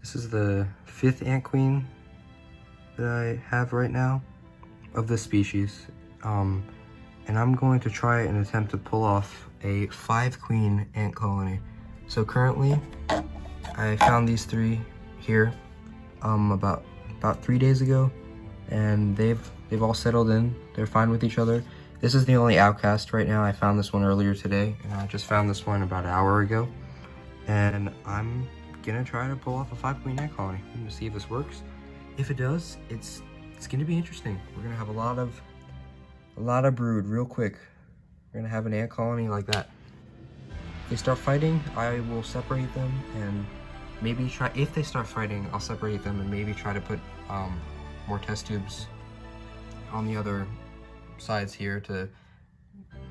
This is the 5th ant queen that I have right now of this species. And I'm going to try and attempt to pull off a 5 queen ant colony. So currently, I found these 3 here about 3 days ago, and they've all settled in. They're fine with each other. This is the only outcast right now. I found this one earlier today, and I just found this one about an hour ago. And I'm gonna try to pull off a 5 queen ant colony. I'm gonna see if this works. If it does, it's gonna be interesting. We're gonna have a lot of brood real quick. We're gonna have an ant colony like that. If they start fighting, I will separate them and maybe try, if they start fighting, I'll separate them and maybe try to put more test tubes on the other sides here to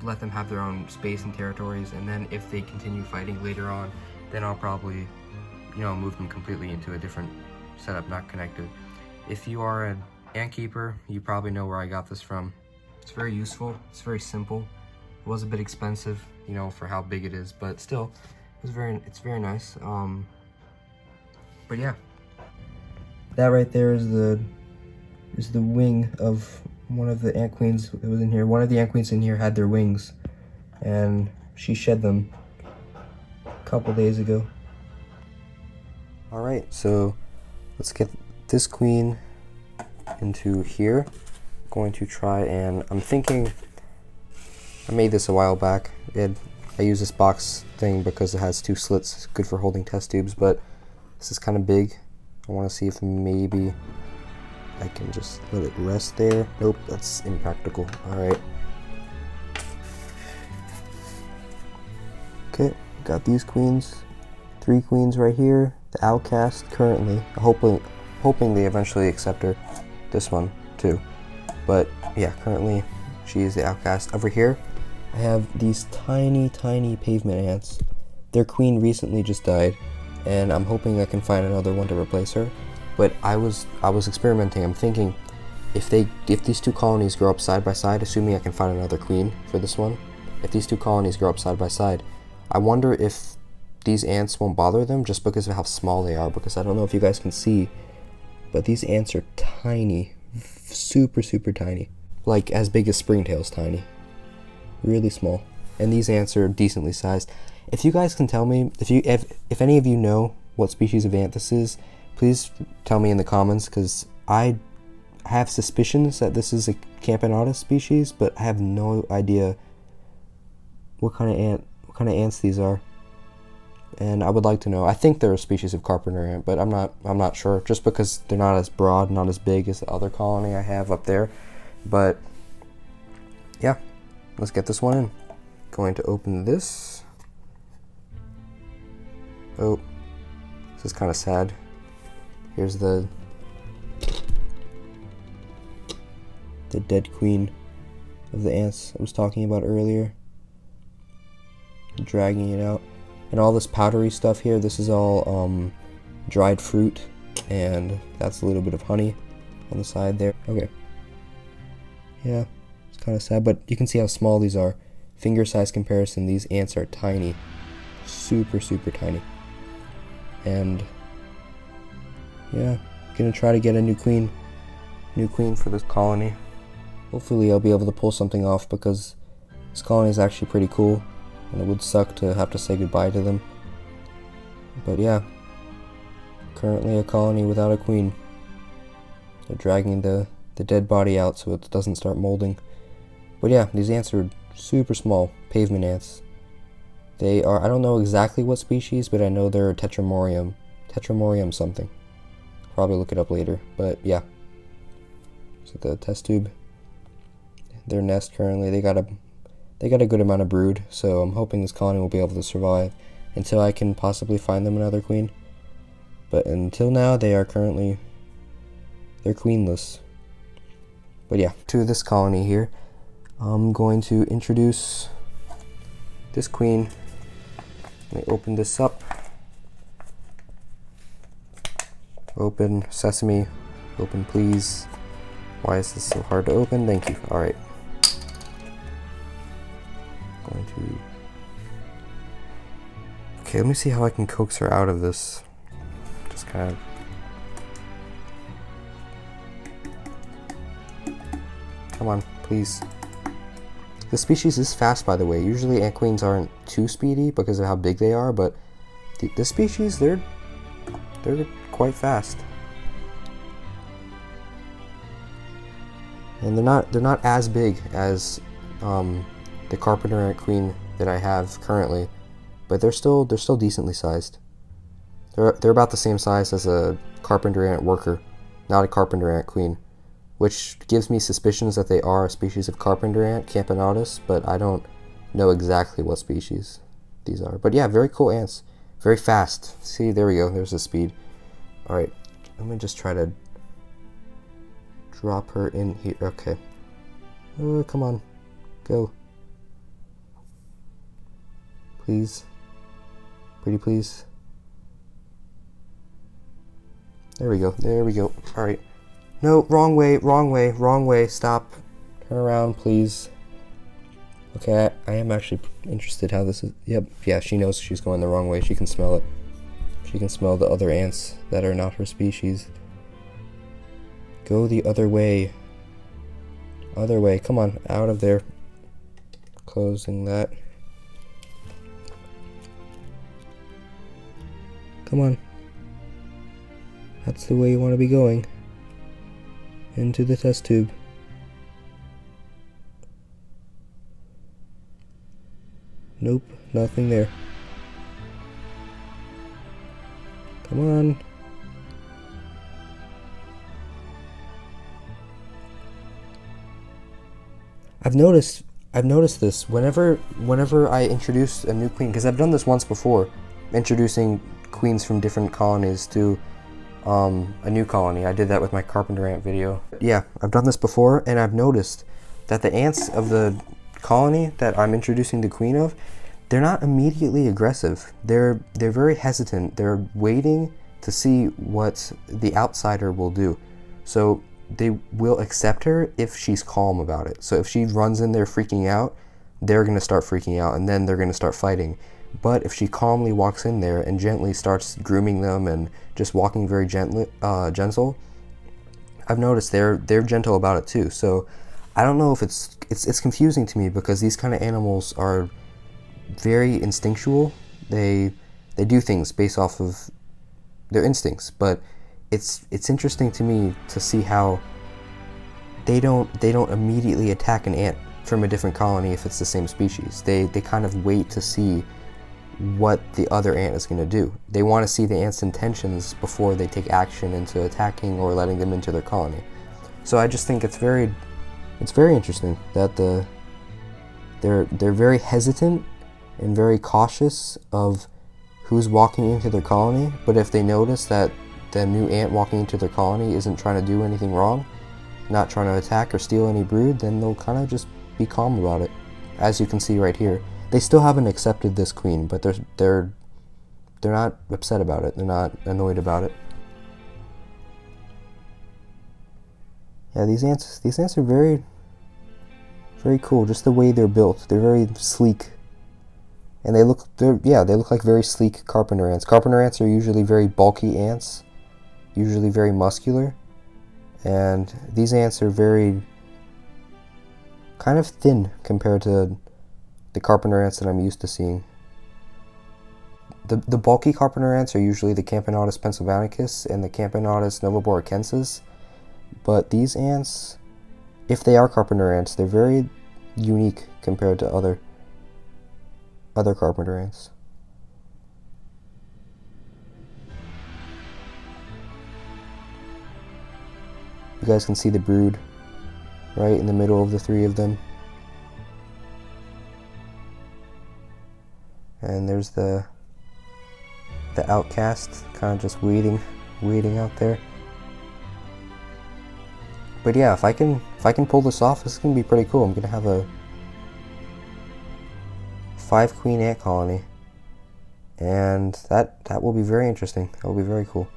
let them have their own space and territories. And then if they continue fighting later on, then I'll probably, move them completely into a different setup, not connected. If you are an ant keeper, you probably know where I got this from. It's very useful, it's very simple. It was a bit expensive, for how big it is, but still, it's very nice. But yeah, that right there is the wing of one of the ant queens that was in here. One of the ant queens in here had their wings, and she shed them a couple days ago. All right, so let's get this queen into here. Going to try, and I'm thinking, I made this a while back. I use this box thing because it has 2 slits. It's good for holding test tubes, but this is kind of big. I want to see if maybe I can just let it rest there. Nope, that's impractical. All right. Okay, got these queens. 3 queens right here. The outcast currently. Hoping they eventually accept her. This one too. But yeah, currently she is the outcast. Over here, I have these tiny pavement ants. Their queen recently just died, and I'm hoping I can find another one to replace her. But I was experimenting. I'm thinking, if these 2 colonies grow up side by side, assuming I can find another queen for this one, if these 2 colonies grow up side by side, I wonder if these ants won't bother them just because of how small they are. Because I don't know if you guys can see, but these ants are tiny, super tiny, like as big as springtails tiny, really small. And these ants are decently sized. If you guys can tell me, if any of you know what species of ant this is, please tell me in the comments, because I have suspicions that this is a Campanata species, but I have no idea what kind of ants these are. And I would like to know. I think they're a species of carpenter ant, but I'm not sure, just because they're not as broad, not as big as the other colony I have up there. But yeah, let's get this one in. Going to open this. Oh, this is kind of sad. Here's the dead queen of the ants I was talking about earlier. Dragging it out. And all this powdery stuff here, this is all dried fruit, and that's a little bit of honey on the side there. Okay. Yeah, it's kind of sad, but you can see how small these are. Finger size comparison, these ants are tiny. Super tiny. And yeah, gonna try to get a new queen for this colony. Hopefully I'll be able to pull something off, because this colony is actually pretty cool, and it would suck to have to say goodbye to them. But yeah, currently a colony without a queen. They're dragging the dead body out so it doesn't start molding. But yeah, these ants are super small, pavement ants. They are, I don't know exactly what species, but I know they're Tetramorium something. Probably look it up later, but yeah. So the test tube, their nest currently, they got a good amount of brood, so I'm hoping this colony will be able to survive until I can possibly find them another queen. But until now, they're queenless. But yeah, to this colony here, I'm going to introduce this queen. Let me open this up. Open, sesame, open please. Why is this so hard to open? Thank you. All right. Going to. Okay, let me see how I can coax her out of this. Just kind of. Come on, please. This species is fast, by the way. Usually ant queens aren't too speedy because of how big they are, but this species, they're quite fast. And they're not as big as the carpenter ant queen that I have currently, but they're still decently sized. They're about the same size as a carpenter ant worker, not a carpenter ant queen, which gives me suspicions that they are a species of carpenter ant, Camponotus, but I don't know exactly what species these are. But yeah, very cool ants. Very fast. See, there we go. There's the speed. Alright, let me just try to drop her in here. Okay. Come on. Go. Please. Pretty please. There we go. There we go. Alright. No, wrong way, wrong way, wrong way. Stop. Turn around, please. Okay, I am actually interested how this is. Yep, yeah, she knows she's going the wrong way. She can smell it. She can smell the other ants that are not her species. Go the other way. Other way. Come on, out of there. Closing that. Come on. That's the way you want to be going. Into the test tube. Nope, nothing there. Come on. I've noticed this whenever I introduce a new queen, because I've done this once before, introducing queens from different colonies to a new colony. I did that with my carpenter ant video. Yeah, I've done this before, and I've noticed that the ants of the colony that I'm introducing the queen of, they're not immediately aggressive. They're very hesitant. They're waiting to see what the outsider will do. So they will accept her if she's calm about it. So if she runs in there freaking out, they're going to start freaking out, and then they're going to start fighting. But if she calmly walks in there and gently starts grooming them and just walking very gentle, I've noticed they're gentle about it too. So I don't know if it's confusing to me, because these kind of animals are very instinctual. They do things based off of their instincts, but it's interesting to me to see how they don't immediately attack an ant from a different colony if it's the same species. They kind of wait to see what the other ant is going to do. They want to see the ant's intentions before they take action into attacking or letting them into their colony. So I just think it's very interesting that they're very hesitant and very cautious of who's walking into their colony, but if they notice that the new ant walking into their colony isn't trying to do anything wrong, not trying to attack or steal any brood, then they'll kind of just be calm about it. As you can see right here, they still haven't accepted this queen, but they're not upset about it. They're not annoyed about it. Yeah, these ants are very cool. Just the way they're built, they're very sleek, and they look like very sleek carpenter ants. Carpenter ants are usually very bulky ants, usually very muscular, and these ants are very kind of thin compared to the carpenter ants that I'm used to seeing. The bulky carpenter ants are usually the Camponotus pennsylvanicus and the Camponotus noveboracensis, but these ants, if they are carpenter ants, they're very unique compared to other carpenter ants. You guys can see the brood right in the middle of the three of them. And there's the outcast kind of just waiting out there. But yeah, if I can pull this off, this is gonna be pretty cool. I'm gonna have a 5 queen ant colony, and that will be very interesting. That will be very cool.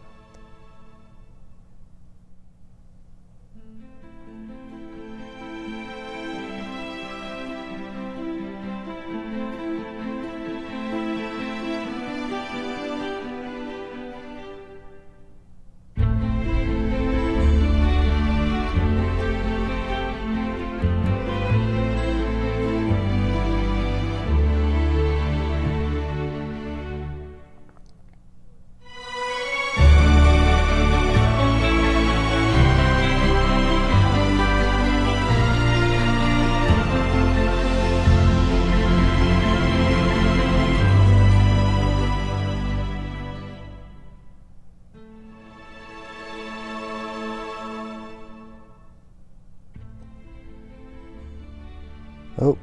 Oh,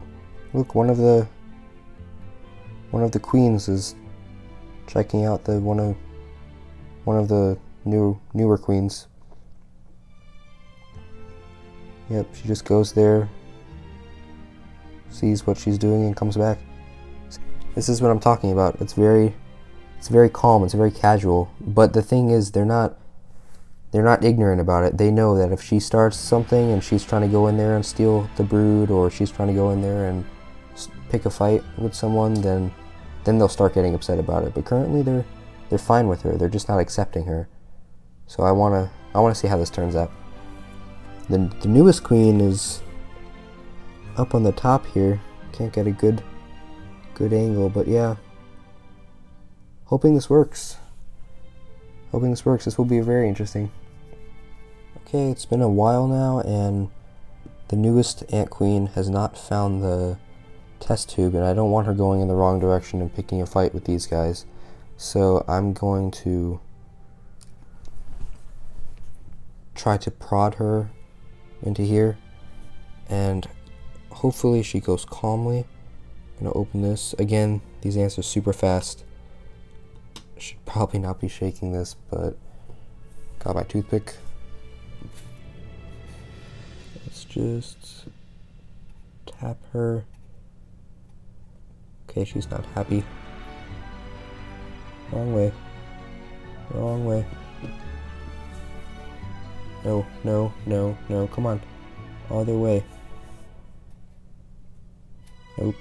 look, one of the queens is checking out the one of the newer queens. Yep, she just goes there, sees what she's doing, and comes back. This is what I'm talking about. It's very calm. It's very casual. But the thing is, they're not ignorant about it. They know that if she starts something and she's trying to go in there and steal the brood, or she's trying to go in there and pick a fight with someone, then they'll start getting upset about it. But currently, they're fine with her. They're just not accepting her. So I wanna see how this turns out. The newest queen is up on the top here. Can't get a good angle, but yeah. Hoping this works. This will be very interesting. Okay, it's been a while now, and the newest ant queen has not found the test tube, and I don't want her going in the wrong direction and picking a fight with these guys. So I'm going to try to prod her into here, and hopefully she goes calmly. I'm gonna open this. Again, these ants are super fast. Should probably not be shaking this, but got my toothpick. Let's just tap her. Okay, she's not happy. Wrong way. Wrong way. No, no, no, no, come on. Other way. Nope.